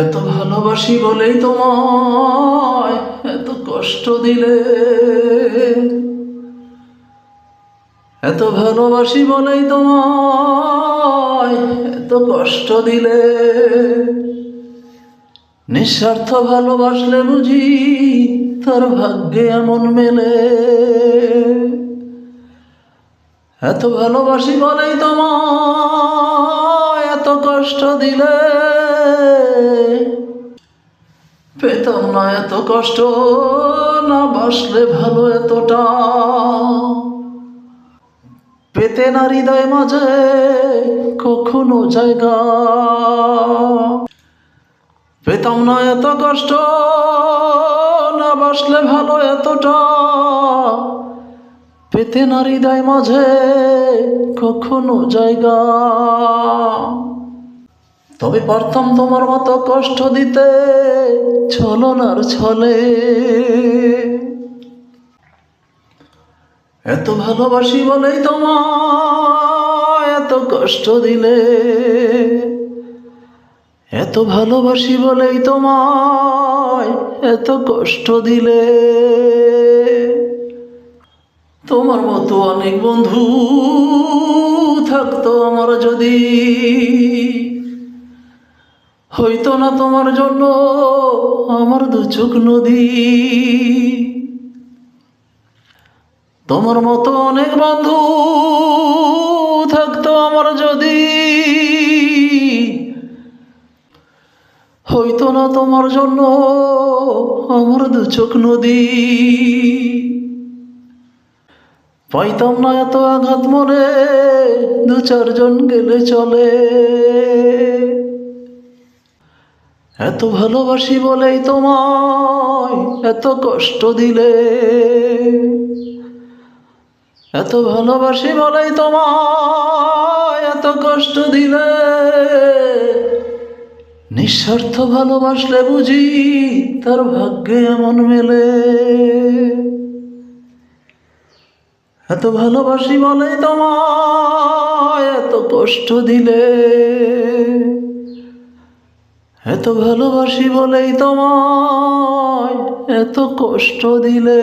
এত ভালোবাসি বলেই তোমায় এত কষ্ট দিলে, এত ভালোবাসি বলেই তোমায় এত কষ্ট দিলে। নিঃস্বার্থ ভালোবাসলে বুঝি তার ভাগ্যে এমন মেলে। এত ভালোবাসি বলেই তোমায় এত কষ্ট দিলে, পেতাম না এত কষ্ট না বাসলে ভালো এতটা। পেতে না হৃদয় মাঝে কখনো জায়গা, পেতাম না এত কষ্ট না বাসলে ভালো এতটা। পেতে না হৃদয় মাঝে কখনো জায়গা। তবে পারতাম তোমার মতো কষ্ট দিতে ছলনার ছলে। এত ভালোবাসি বলেই তোমায় এত কষ্ট দিলে, এত ভালোবাসি বলেই তোমায় এত কষ্ট দিলে। তোমার মতো অনেক বন্ধু থাকতো আমার যদি, হইতো না তোমার জন্য আমার দু চোখ নদী। তোমার মতো অনেক বন্ধু থাকতো আমার যদি, হইতো না তোমার জন্য আমার দু চোখ নদী। পাইতাম না এত আঘাত মনে দু চারজন গেলে চলে। এত ভালোবাসি বলেই তোমায় এত কষ্ট দিলে, এত ভালোবাসি বলেই তোমায় এত কষ্ট দিলে। নিঃস্বার্থ ভালোবাসলে বুঝি তার ভাগ্যে এমন মেলে। এত ভালোবাসি বলেই তোমায় এত কষ্ট দিলে, এত ভালোবাসি বলেই তোমায় এত কষ্ট দিলে।